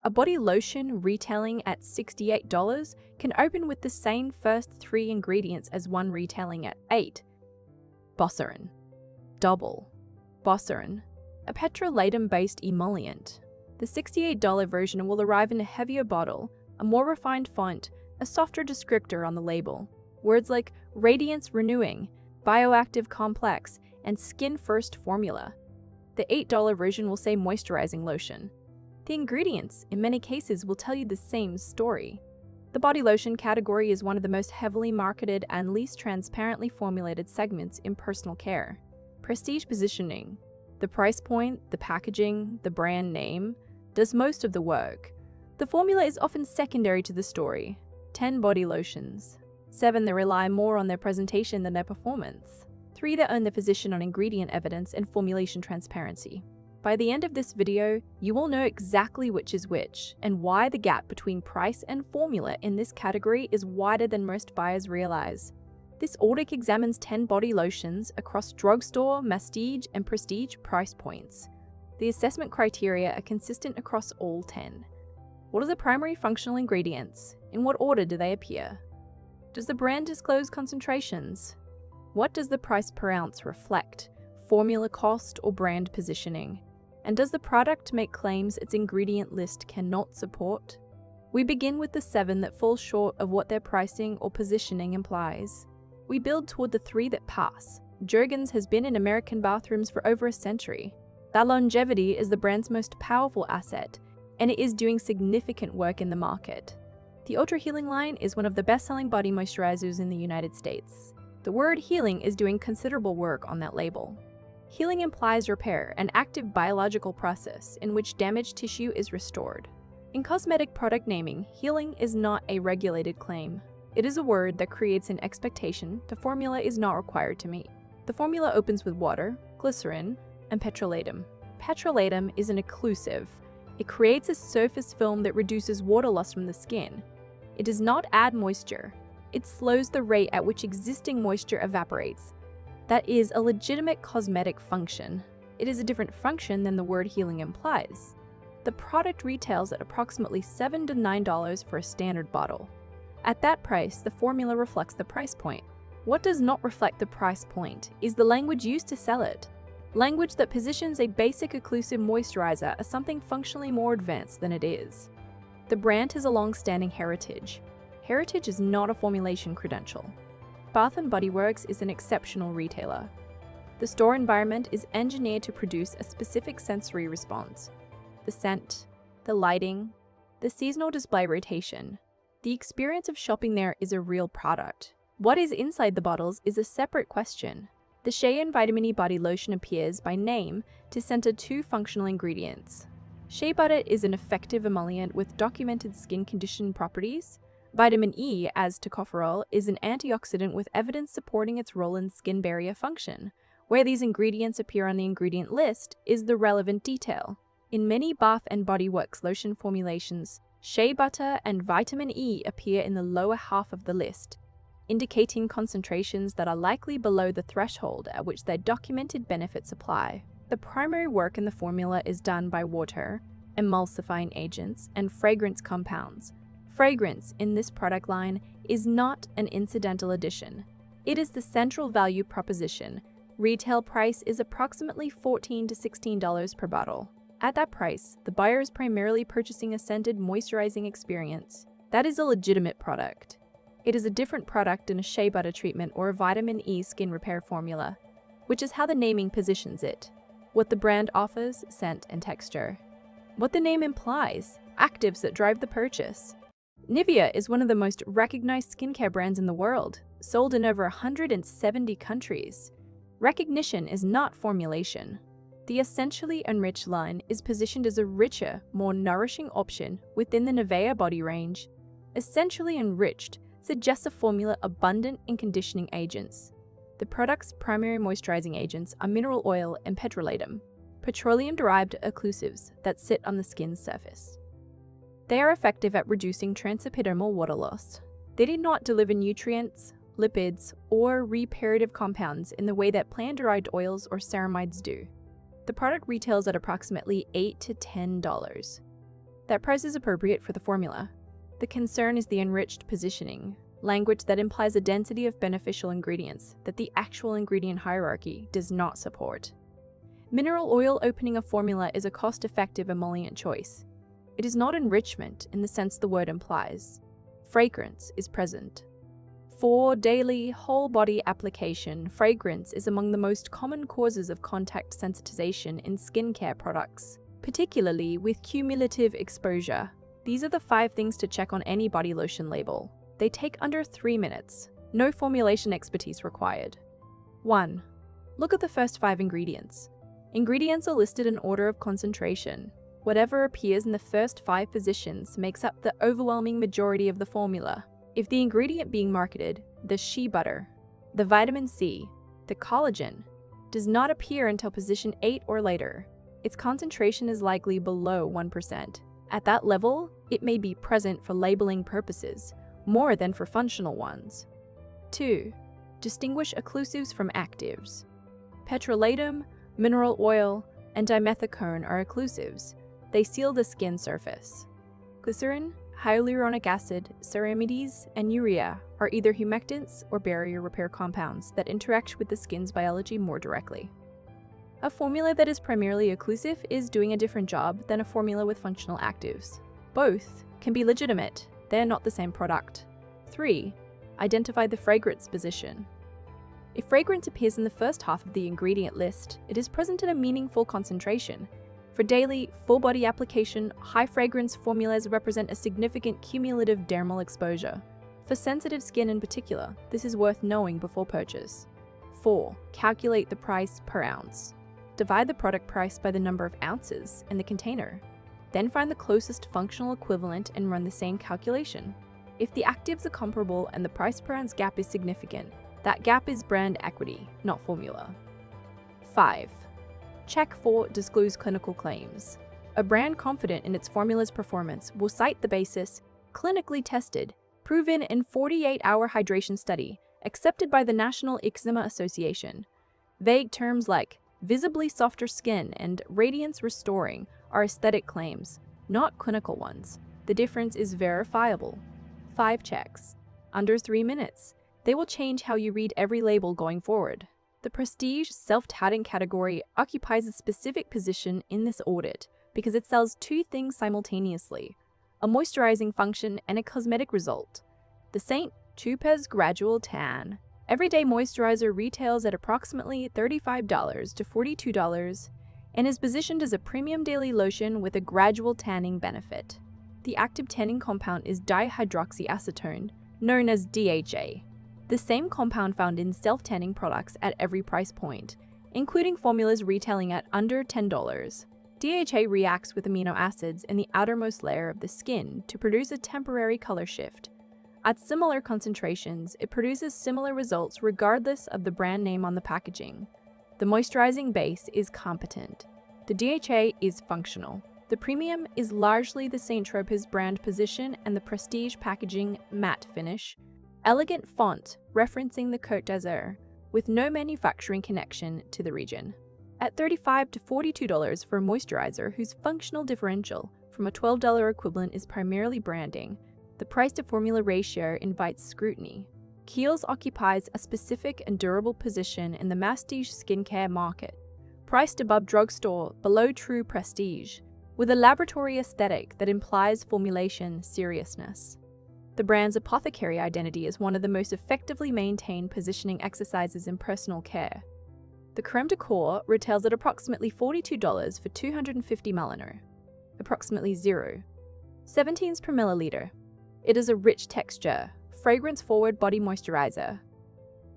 A body lotion retailing at $68 can open with the same first 3 ingredients as one retailing at $8. Bosserin. Double. Bosserin, a petrolatum-based emollient. The $68 version will arrive in a heavier bottle, a more refined font, a softer descriptor on the label. Words like radiance renewing, bioactive complex, and skin first formula. The $8 version will say moisturizing lotion. The ingredients, in many cases, will tell you the same story. The body lotion category is one of the most heavily marketed and least transparently formulated segments in personal care. Prestige positioning. The price point, the packaging, the brand name, does most of the work. The formula is often secondary to the story. 10 body lotions. 7 that rely more on their presentation than their performance. 3 that earn their position on ingredient evidence and formulation transparency. By the end of this video, you will know exactly which is which, and why the gap between price and formula in this category is wider than most buyers realize. This audit examines 10 body lotions across drugstore, masstige, and prestige price points. The assessment criteria are consistent across all 10. What are the primary functional ingredients? In what order do they appear? Does the brand disclose concentrations? What does the price per ounce reflect? Formula cost or brand positioning? And does the product make claims its ingredient list cannot support? We begin with the 7 that fall short of what their pricing or positioning implies. We build toward the 3 that pass. Jergens has been in American bathrooms for over a century. That longevity is the brand's most powerful asset, and it is doing significant work in the market. The Ultra Healing line is one of the best-selling body moisturizers in the United States. The word healing is doing considerable work on that label. Healing implies repair, an active biological process in which damaged tissue is restored. In cosmetic product naming, healing is not a regulated claim. It is a word that creates an expectation the formula is not required to meet. The formula opens with water, glycerin, and petrolatum. Petrolatum is an occlusive. It creates a surface film that reduces water loss from the skin. It does not add moisture. It slows the rate at which existing moisture evaporates. That is a legitimate cosmetic function. It is a different function than the word healing implies. The product retails at approximately $7 to $9 for a standard bottle. At that price, the formula reflects the price point. What does not reflect the price point is the language used to sell it. Language that positions a basic occlusive moisturizer as something functionally more advanced than it is. The brand has a long-standing heritage. Heritage is not a formulation credential. Bath & Body Works is an exceptional retailer. The store environment is engineered to produce a specific sensory response. The scent, the lighting, the seasonal display rotation. The experience of shopping there is a real product. What is inside the bottles is a separate question. The Shea and Vitamin E Body Lotion appears by name to center 2 functional ingredients. Shea Butter is an effective emollient with documented skin condition properties. Vitamin E, as tocopherol, is an antioxidant with evidence supporting its role in skin barrier function. Where these ingredients appear on the ingredient list is the relevant detail. In many Bath & Body Works lotion formulations, shea butter and vitamin E appear in the lower half of the list, indicating concentrations that are likely below the threshold at which their documented benefits apply. The primary work in the formula is done by water, emulsifying agents, and fragrance compounds. Fragrance in this product line is not an incidental addition. It is the central value proposition. Retail price is approximately $14 to $16 per bottle. At that price, the buyer is primarily purchasing a scented moisturizing experience. That is a legitimate product. It is a different product than a shea butter treatment or a vitamin E skin repair formula, which is how the naming positions it. What the brand offers, scent and texture. What the name implies, actives that drive the purchase. Nivea is one of the most recognized skincare brands in the world, sold in over 170 countries. Recognition is not formulation. The Essentially Enriched line is positioned as a richer, more nourishing option within the Nivea body range. Essentially Enriched suggests a formula abundant in conditioning agents. The product's primary moisturizing agents are mineral oil and petrolatum, petroleum-derived occlusives that sit on the skin's surface. They are effective at reducing transepidermal water loss. They do not deliver nutrients, lipids, or reparative compounds in the way that plant-derived oils or ceramides do. The product retails at approximately $8 to $10. That price is appropriate for the formula. The concern is the enriched positioning, language that implies a density of beneficial ingredients that the actual ingredient hierarchy does not support. Mineral oil opening a formula is a cost-effective emollient choice. It is not enrichment in the sense the word implies. Fragrance is present. For daily, whole-body application, fragrance is among the most common causes of contact sensitization in skincare products, particularly with cumulative exposure. These are the 5 things to check on any body lotion label. They take under 3 minutes. No formulation expertise required. 1. Look at the first 5 ingredients. Ingredients are listed in order of concentration. Whatever appears in the first 5 positions makes up the overwhelming majority of the formula. If the ingredient being marketed, the shea butter, the vitamin C, the collagen, does not appear until position 8 or later, its concentration is likely below 1%. At that level, it may be present for labeling purposes, more than for functional ones. 2. Distinguish occlusives from actives. Petrolatum, mineral oil, and dimethicone are occlusives. They seal the skin surface. Glycerin, hyaluronic acid, ceramides, and urea are either humectants or barrier repair compounds that interact with the skin's biology more directly. A formula that is primarily occlusive is doing a different job than a formula with functional actives. Both can be legitimate, they're not the same product. 3. Identify the fragrance position. If fragrance appears in the first half of the ingredient list, it is present in a meaningful concentration. For daily, full-body application, high fragrance formulas represent a significant cumulative dermal exposure. For sensitive skin in particular, this is worth knowing before purchase. 4. Calculate the price per ounce. Divide the product price by the number of ounces in the container. Then find the closest functional equivalent and run the same calculation. If the actives are comparable and the price per ounce gap is significant, that gap is brand equity, not formula. 5. Check for disclosed clinical claims. A brand confident in its formula's performance will cite the basis, clinically tested, proven in 48-hour hydration study, accepted by the National Eczema Association. Vague terms like visibly softer skin and radiance restoring are aesthetic claims, not clinical ones. The difference is verifiable. 5 checks. Under 3 minutes. They will change how you read every label going forward. The prestige self-touting category occupies a specific position in this audit because it sells 2 things simultaneously, a moisturizing function and a cosmetic result. The St. Tropez Gradual Tan Everyday Moisturizer retails at approximately $35 to $42 and is positioned as a premium daily lotion with a gradual tanning benefit. The active tanning compound is dihydroxyacetone, known as DHA. The same compound found in self-tanning products at every price point, including formulas retailing at under $10. DHA reacts with amino acids in the outermost layer of the skin to produce a temporary color shift. At similar concentrations, it produces similar results regardless of the brand name on the packaging. The moisturizing base is competent. The DHA is functional. The premium is largely the St. Tropez brand position and the prestige packaging matte finish. Elegant font referencing the Côte d'Azur, with no manufacturing connection to the region. At $35 to $42 for a moisturizer whose functional differential from a $12 equivalent is primarily branding, the price-to-formula ratio invites scrutiny. Kiehl's occupies a specific and durable position in the masstige skincare market, priced above drugstore, below true prestige, with a laboratory aesthetic that implies formulation seriousness. The brand's apothecary identity is one of the most effectively maintained positioning exercises in personal care. The creme de corps retails at approximately $42 for 250 ml, approximately 0.17 per milliliter. It is a rich texture, fragrance-forward body moisturizer.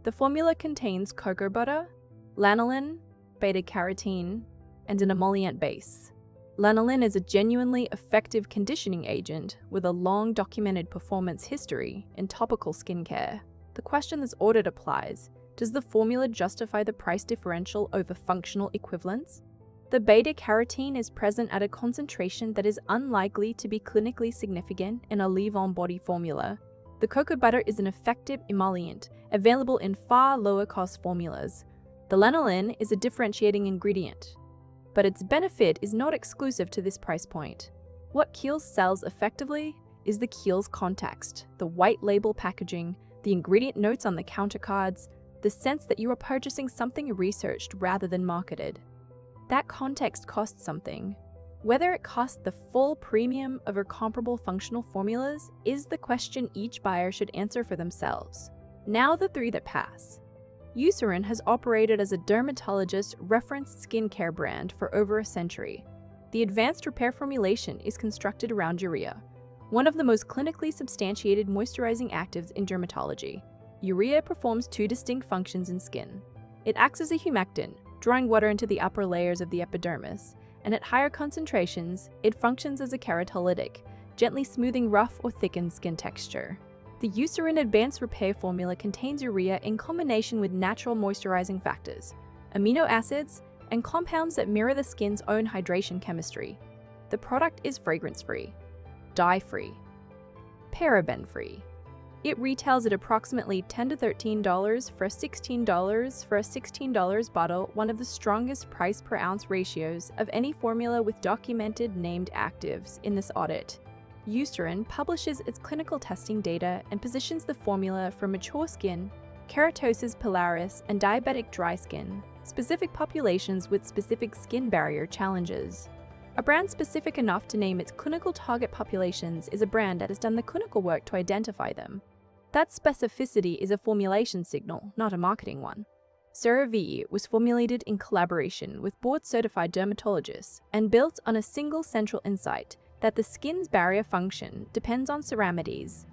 The formula contains cocoa butter, lanolin, beta-carotene, and an emollient base. Lanolin is a genuinely effective conditioning agent with a long documented performance history in topical skincare. The question this audit applies: does the formula justify the price differential over functional equivalents? The beta-carotene is present at a concentration that is unlikely to be clinically significant in a leave-on body formula. The cocoa butter is an effective emollient, available in far lower-cost formulas. The lanolin is a differentiating ingredient, but its benefit is not exclusive to this price point. What Kiehl's sells effectively is the Kiehl's context, the white label packaging, the ingredient notes on the counter cards, the sense that you are purchasing something researched rather than marketed. That context costs something. Whether it costs the full premium over comparable functional formulas is the question each buyer should answer for themselves. Now the three that pass. Eucerin has operated as a dermatologist-referenced skincare brand for over a century. The advanced repair formulation is constructed around urea, one of the most clinically substantiated moisturizing actives in dermatology. Urea performs two distinct functions in skin. It acts as a humectant, drawing water into the upper layers of the epidermis, and at higher concentrations, it functions as a keratolytic, gently smoothing rough or thickened skin texture. The Eucerin Advanced Repair formula contains urea in combination with natural moisturizing factors, amino acids, and compounds that mirror the skin's own hydration chemistry. The product is fragrance-free, dye-free, paraben-free. It retails at approximately $10 to $13 for a $16 bottle, one of the strongest price per ounce ratios of any formula with documented named actives in this audit. Eucerin publishes its clinical testing data and positions the formula for mature skin, keratosis pilaris, and diabetic dry skin, specific populations with specific skin barrier challenges. A brand specific enough to name its clinical target populations is a brand that has done the clinical work to identify them. That specificity is a formulation signal, not a marketing one. CeraVe was formulated in collaboration with board-certified dermatologists and built on a single central insight that the skin's barrier function depends on ceramides,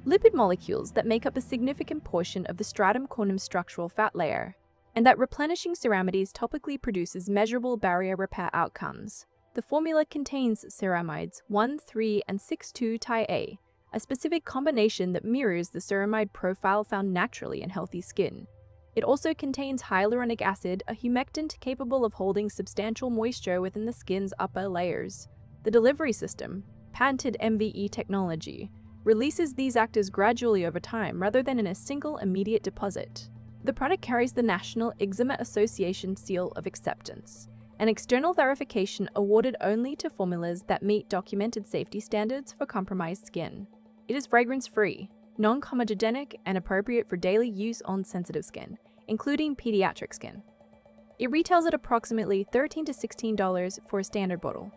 lipid molecules that make up a significant portion of the stratum corneum structural fat layer, and that replenishing ceramides topically produces measurable barrier repair outcomes. The formula contains ceramides 1, 3, and 6,2-Ti-A, a specific combination that mirrors the ceramide profile found naturally in healthy skin. It also contains hyaluronic acid, a humectant capable of holding substantial moisture within the skin's upper layers. The delivery system, patented MVE technology, releases these actives gradually over time rather than in a single immediate deposit. The product carries the National Eczema Association Seal of Acceptance, an external verification awarded only to formulas that meet documented safety standards for compromised skin. It is fragrance-free, non-comedogenic, and appropriate for daily use on sensitive skin, including pediatric skin. It retails at approximately $13 to $16 for a standard bottle.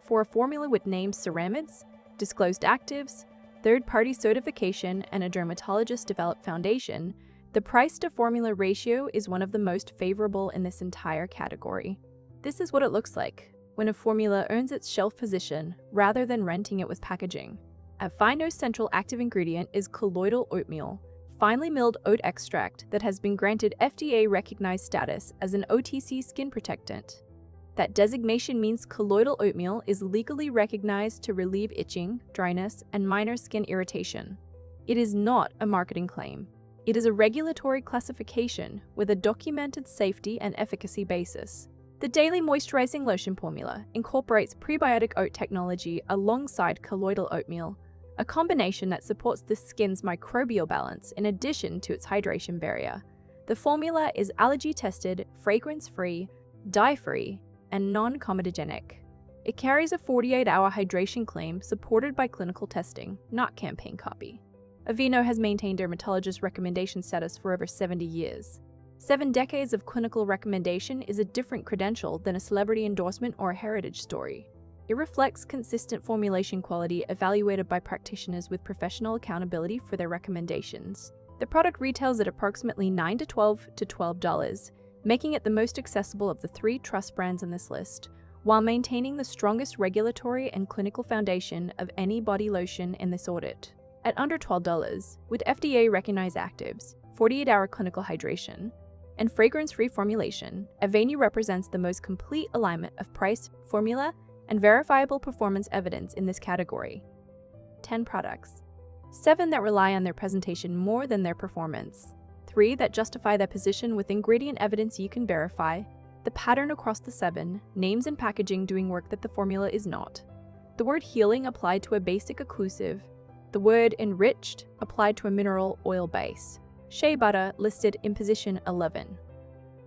For a formula with named ceramides, disclosed actives, third-party certification, and a dermatologist-developed foundation, the price-to-formula ratio is one of the most favorable in this entire category. This is what it looks like when a formula earns its shelf position rather than renting it with packaging. A finose central active ingredient is colloidal oatmeal, finely milled oat extract that has been granted FDA-recognized status as an OTC skin protectant. That designation means colloidal oatmeal is legally recognized to relieve itching, dryness, and minor skin irritation. It is not a marketing claim. It is a regulatory classification with a documented safety and efficacy basis. The daily moisturizing lotion formula incorporates prebiotic oat technology alongside colloidal oatmeal, a combination that supports the skin's microbial balance in addition to its hydration barrier. The formula is allergy-tested, fragrance-free, dye-free, and non-comedogenic. It carries a 48-hour hydration claim supported by clinical testing, not campaign copy. Aveeno has maintained dermatologist recommendation status for over 70 years. 7 decades of clinical recommendation is a different credential than a celebrity endorsement or a heritage story. It reflects consistent formulation quality evaluated by practitioners with professional accountability for their recommendations. The product retails at approximately $9 to $12, making it the most accessible of the 3 trust brands in this list, while maintaining the strongest regulatory and clinical foundation of any body lotion in this audit. At under $12, with FDA-recognized actives, 48-hour clinical hydration, and fragrance-free formulation, Aveeno represents the most complete alignment of price, formula, and verifiable performance evidence in this category. 10 products. 7 that rely on their presentation more than their performance. 3 that justify their position with ingredient evidence you can verify. The pattern across the 7, names and packaging doing work that the formula is not. The word healing applied to a basic occlusive. The word enriched applied to a mineral oil base. Shea butter listed in position 11.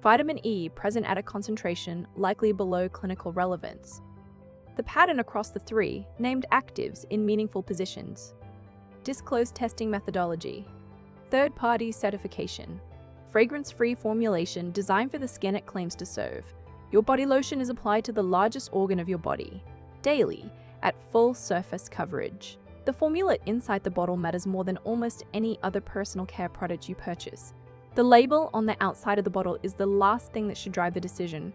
Vitamin E present at a concentration likely below clinical relevance. The pattern across the three, named actives in meaningful positions. Disclosed testing methodology. Third-party certification. Fragrance-free formulation designed for the skin it claims to serve. Your body lotion is applied to the largest organ of your body, daily, at full surface coverage. The formula inside the bottle matters more than almost any other personal care product you purchase. The label on the outside of the bottle is the last thing that should drive the decision.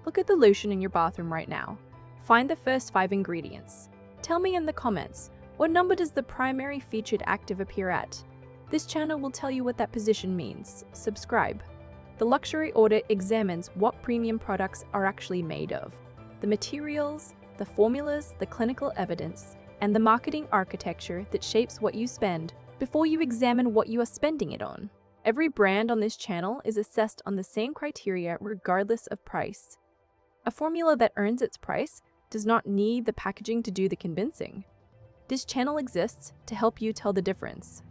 Look at the lotion in your bathroom right now. Find the first 5 ingredients. Tell me in the comments, what number does the primary featured active appear at? This channel will tell you what that position means. Subscribe. The Luxury Audit examines what premium products are actually made of, the materials, the formulas, the clinical evidence, and the marketing architecture that shapes what you spend before you examine what you are spending it on. Every brand on this channel is assessed on the same criteria regardless of price. A formula that earns its price does not need the packaging to do the convincing. This channel exists to help you tell the difference.